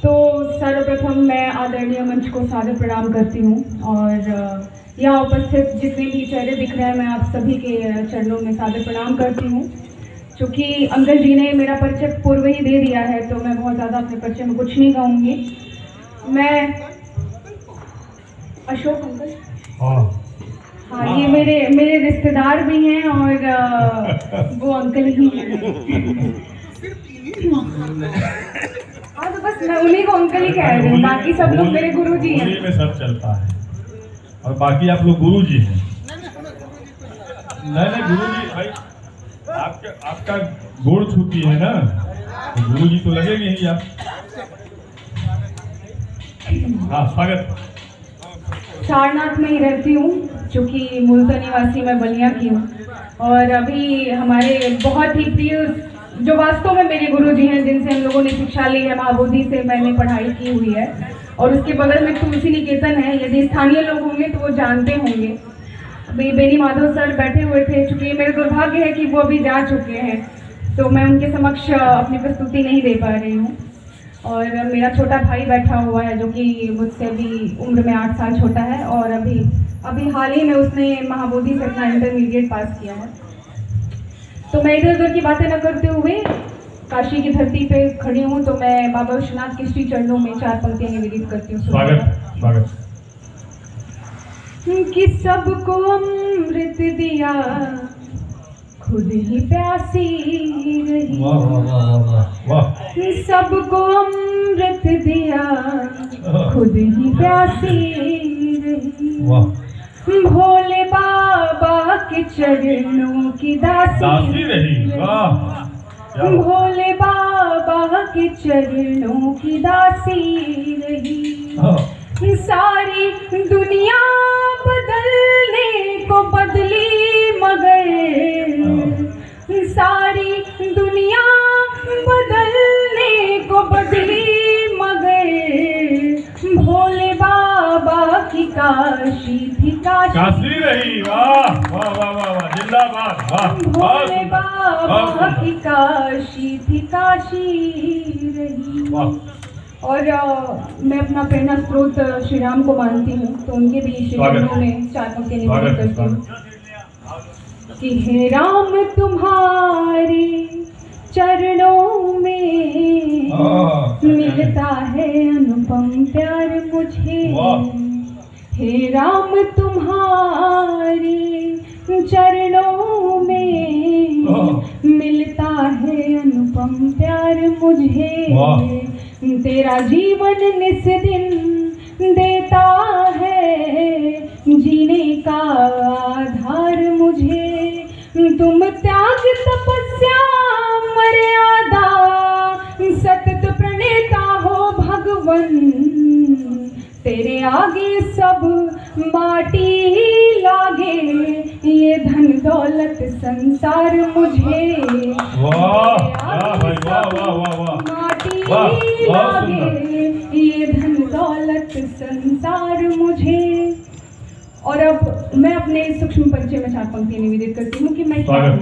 तो सर्वप्रथम मैं आदरणीय मंच को सादर प्रणाम करती हूँ और यहाँ उपस्थित जितने भी चेहरे दिख रहे हैं मैं आप सभी के चरणों में सादर प्रणाम करती हूँ। चूँकि अंकल जी ने मेरा परिचय पूर्व ही दे दिया है तो मैं बहुत ज़्यादा अपने परिचय में कुछ नहीं कहूँगी। मैं अशोक अंकल, हाँ ये मेरे रिश्तेदार भी हैं और वो अंकल ही हैं। हाँ तो बस मैं उन्हीं को अंकल ही कह रही हूँ, बाकी सब लोग मेरे गुरु जी हैं। में सब चलता है और बाकी आप लोग गुरु जी हैं। नहीं गुरु जी भाई आपका गोड़ छूती है ना, तो गुरु जी तो लगेंगे ही आप। हाँ स्वागत। सारनाथ में ही रहती हूँ, चूँकि मूलतः निवासी मैं बलिया की हूँ और अभी हमारे बहुत ही प्रिय जो वास्तव में मेरे गुरु जी हैं जिनसे हम लोगों ने शिक्षा ली है, महाबोधि से मैंने पढ़ाई की हुई है और उसके बगल में तुलसी निकेतन है। यदि स्थानीय लोग होंगे तो वो जानते होंगे। अभी बेनी माधव सर बैठे हुए थे, चूँकि मेरा दुर्भाग्य है कि वो अभी जा चुके हैं तो मैं उनके समक्ष अपनी प्रस्तुति नहीं दे पा रही हूँ। और मेरा छोटा भाई बैठा हुआ है जो कि मुझसे अभी उम्र में 8 साल छोटा है और अभी हाल ही में उसने महाबोधि से अपना इंटरमीडिएट पास किया है। तो मैं इधर उधर की बातें न करते हुए काशी की धरती पे खड़ी हूँ तो मैं बाबा विश्वनाथ के श्री चरणों में 4 पंक्तियां निवेदित करती हूँ। स्वागत। कि सबको अमृत दिया खुद ही प्यासी रही। वाह वाह वाह वाह। सबको अमृत दिया खुद ही प्यासी रही। वाह। भोले बाबा के चरणों की दासी रही। वाह। भोले बाबा के चरणों की दासी रही। सारी दुनिया बदलने को बदली मगर सारी दुनिया बदलने को बदली मगर भोले बाबा की काशी थी काशी रही। वाह वाह वाह वाह जिंदाबाद। वाह। भोले बाबा की काशी थी काशी रही। वाह। और मैं अपना प्रेरणा स्रोत श्री राम को मानती हूँ तो उनके भी श्री चरणों में 4 पंक्तियां निवेदित करती हूँ कि हे राम तुम्हारे चरणों में मिलता है अनुपम प्यार मुझे। हे राम तुम्हारे चरणों में मिलता है अनुपम प्यार मुझे। तेरा जीवन निस दिन देता है जीने का आधार मुझे। तुम त्याग तपस्या मर्यादा सतत प्रणेता हो भगवन। तेरे आगे सब माटी लागे ये धन दौलत संसार मुझे। माटी लागे ये धन दौलत संसार मुझे। और अब मैं अपने सूक्ष्म परिचय में 4 पंक्तियां निवेदित करती हूँ कि मैं स्वागत।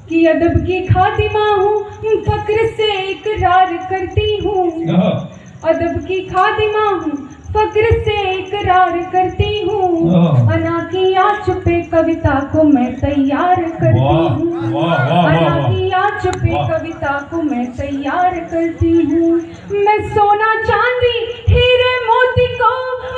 कि अदब की खातिमा हूँ, फक्र से इकरार करती हूँ। अदब की खातिमा हूँ, फक्र से इकरार करती हूँ। अना की आँच पे कविता को मैं तैयार करती हूँ। अना की आँच पे कविता को मैं तैयार करती हूँ। मैं सोना चांदी हीरे मोती को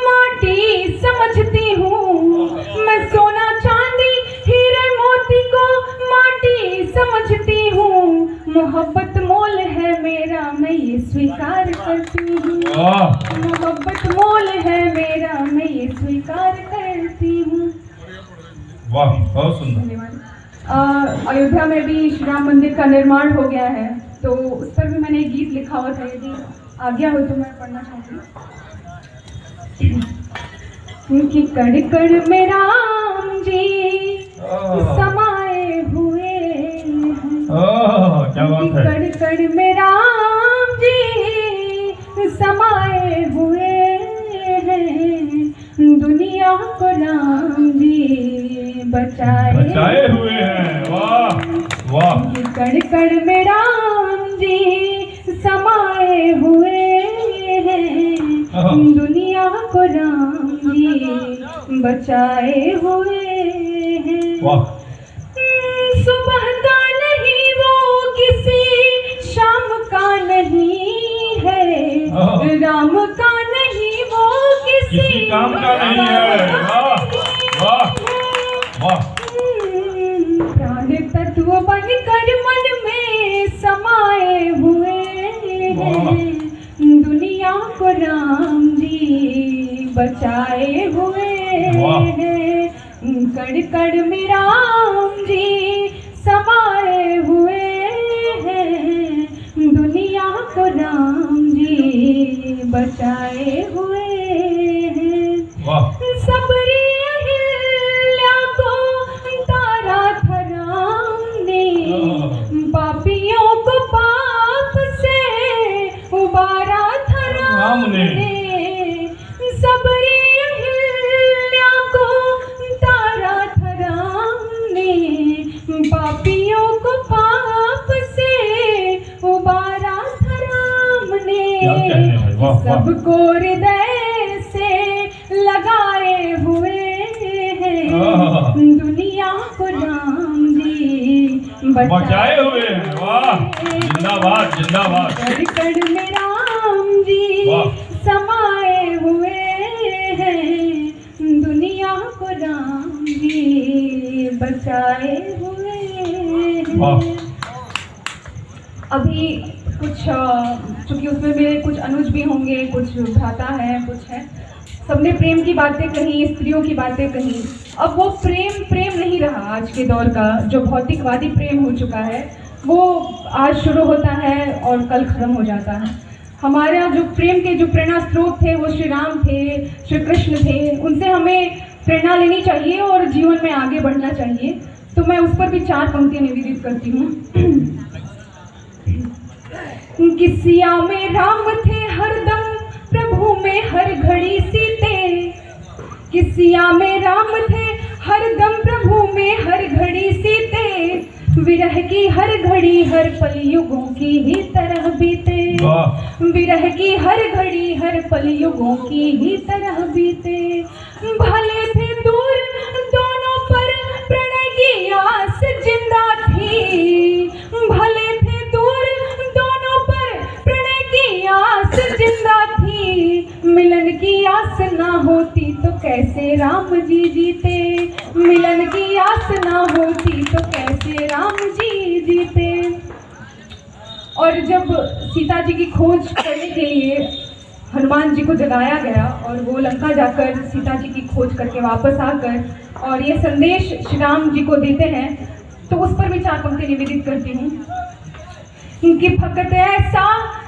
माटी समझती हूँ। मैं सोना चांदी हीरे मोती को माटी समझती हूँ। मोहब्बत मोल है मेरा मैं ये स्वीकार करती हूँ। मोहब्बत मोल है मेरा मैं ये स्वीकार करती हूँ। वाह बहुत सुंदर। धन्यवाद। अयोध्या में भी श्री राम मंदिर का निर्माण हो गया है तो उस पर भी मैंने एक गीत लिखा हुआ था, यदि आज्ञा हो तो मैं पढ़ना चाहती हूँ। कि कड़ कड़ में राम जी समाये हुए क्या बात है। कड़ कड़ में राम जी समाये हुए हैं। दुनिया को राम जी बचाए हुए हैं। वाह वाह। कड़ कड़ में राम जी समाये बचाए हुए हैं। वाह। सुबह का नहीं वो किसी शाम का नहीं है, राम का नहीं वो किसी काम का नहीं है। वाह वाह वाह। प्राण तत्व बनकर मन में समाये हुए हैं, दुनिया को राम जी बचाए हुए हैं, कड़ कड़ में राम जी समाये हुए हैं, दुनिया को राम जी बचाए हुए हैं। वाह। सबरी अहिल्या को तारा था राम ने, पापियों को पाप से उबारा था राम ने। सबरी अहिल्या को तारा था राम ने, पापियों को पाप से उबारा था राम ने। सबको हृदय से लगाए हुए हैं, दुनिया को राम जी बचाए हुए हैं। वाह, जिंदाबाद जिंदाबाद। कड़ कड़ में राम जी समाये हुए हैं, दुनिया को राम जी बचाए हुए हैं। अभी कुछ चूंकि उसमें मेरे कुछ अनुज भी होंगे, कुछ भ्राता है, कुछ है, सबने प्रेम की बातें कही, स्त्रियों की बातें कही। अब वो प्रेम प्रेम नहीं रहा। आज के दौर का जो भौतिकवादी प्रेम हो चुका है वो आज शुरू होता है और कल खत्म हो जाता है। हमारा जो प्रेम के जो प्रेरणा स्रोत थे वो श्री राम थे, श्री कृष्ण थे, उनसे हमें प्रेरणा लेनी चाहिए और जीवन में आगे बढ़ना चाहिए। तो मैं उस पर भी 4 पंक्तियाँ निवेदित करती हूँ। किसिया में राम थे हरदम, प्रभु में हर घड़ी सीते। किसिया में राम थे हरदम, प्रभु में हर घड़ी सीते। विरह की हर घड़ी हर पल युगों की ही तरह बीते। विरह की हर घड़ी हर पल युगों की ही तरह बीते। भले थे दूर दोनों पर प्रणय की आस जिंदा थी। भले थे दूर दोनों पर प्रणय की आस जिंदा थी। मिलन की आस ना होती तो कैसे राम जी जीते। मिलन की आस ना होती तो कैसे राम जी जीते। और जब सीता जी की खोज करने के लिए हनुमान जी को जगाया गया और वो लंका जाकर सीता जी की खोज करके वापस आकर और ये संदेश श्री राम जी को देते हैं, तो उस पर भी 4 पंक्ति निवेदित करती हूँ कि फकत ऐसा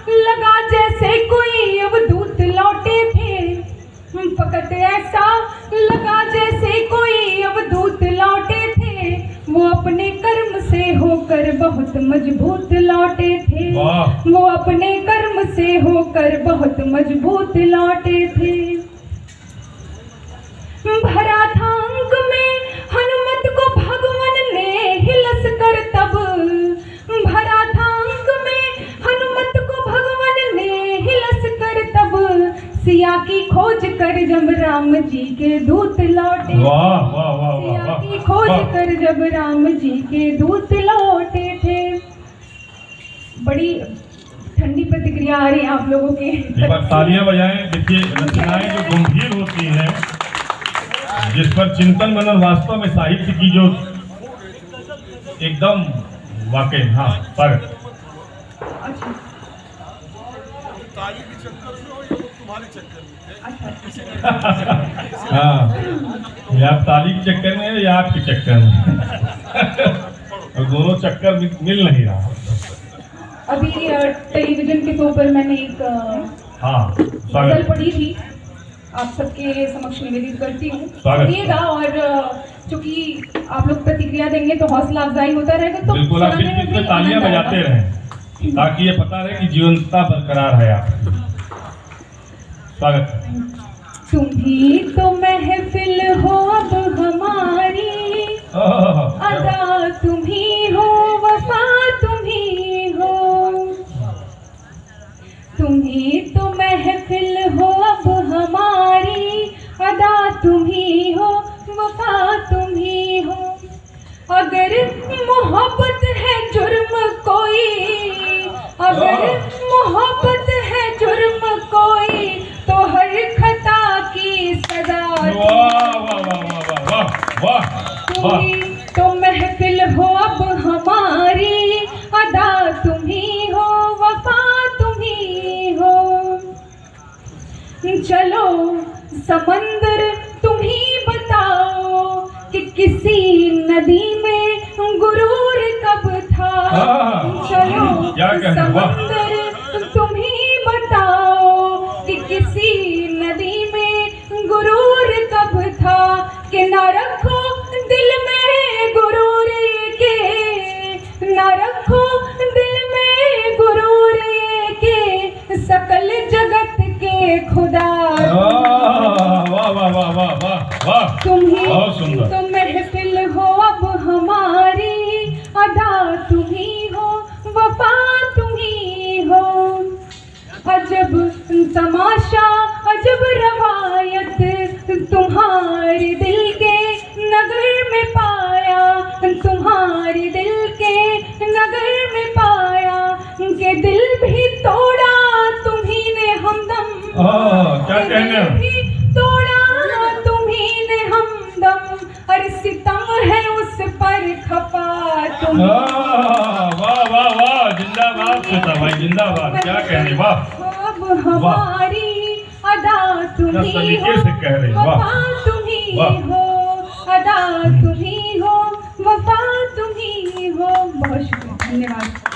लगा जैसे कोई अवधूत लौटे थे। फकत ऐसा लगा जैसे कोई अवधूत लौटे थे। वो अपने कर्म से होकर बहुत मजबूत लौटे थे। वो अपने कर्म से होकर बहुत मजबूत लौटे थे। भरा था अंग में हनुमत को भगवान ने हिलस कर तब। भरा था अंग में हनुमत को भगवान ने हिलस कर तब। सिया की खोज कर जब राम जी के दूत लौटे। सिया की खोज कर जब राम जी के दूत लौटे थे। बड़ी ठंडी प्रतिक्रिया आ रही है आप लोगों के। एक बार तालियां बजाएं। देखिए, रचनाएं जो गंभीर होती हैं, जिस पर चिंतन मनन वास्तव में साहित्य की जो एकदम वाकई। हाँ पर हाँ, या आप ताली के चक्कर में या आपके चक्कर में और दोनों चक्कर मिल नहीं रहा। अभी टेलीविजन के शो पर मैंने एक गजल पढ़ी थी, आप सबके समक्ष निवेदित करती हूँ, सुनिएगा। और चूंकि आप लोग प्रतिक्रिया देंगे तो हौसला अफजाई होता रहेगा। तो बिल्कुल, आप बीच में तालियां बजाते रहें ताकि ये पता रहे कि जीवंतता बरकरार है। आप स्वागत। तुम ही तो महफिल हो अब हमारी, अदा तुम ही हो, वफा तुम ही हो। तुम ही तो महफिल हो अब हमारी, अदा तुम ही ही हो, वफा तुम ही हो। अगर मोहब्बत है जुर्म कोई, अगर मोहब्बत है जुर्म कोई, तो हर खता की सजा वाह वाह वाह वाह वाह वाह तुम वाह। ही तो महफिल हो अब हमारी, अदा तुम ही हो, वफा तुम ही हो। चलो समंदर तुम ही बताओ कि किसी नदी में गुरूर कब था। चलो क्या कहना, वाह। समंदर तुम ही बताओ कि किसी नदी में गुरूर कब था। कि ना रखो दिल में गुरूर ये के, ना रखो दिल में गुरूर ये के, सकल जगत के खुदा वाह वाह वाह वाह वाह वाह। तुम ही बहुत सुंदर। तो महफिल हो अब हमारी, अदा तुम ही हो, वफा तुम ही हो। अजब तमाशा अजब रवायत तुम्हारे दिल के नगर में पाया, तुम्हारे दिल के नगर में पाया। के दिल भी तोड़ा तुम्ही ने हमदम, क्या कहने हैं? भी तोड़ा तुम्ही ने हमदम, और सितम है उस पर खपा तुम। वाह वाह वाह, जिंदाबाद श्वेता भाई, जिंदाबाद। क्या कहने, वाह। अब हमारी अदा तुम क्या ही सलीके हो, से कह रही, वाह। वफा तुम ही वाह। हो, अदा तुम ही हो, वफा तुम ही हो। बहुत शुक्रिया, धन्यवाद।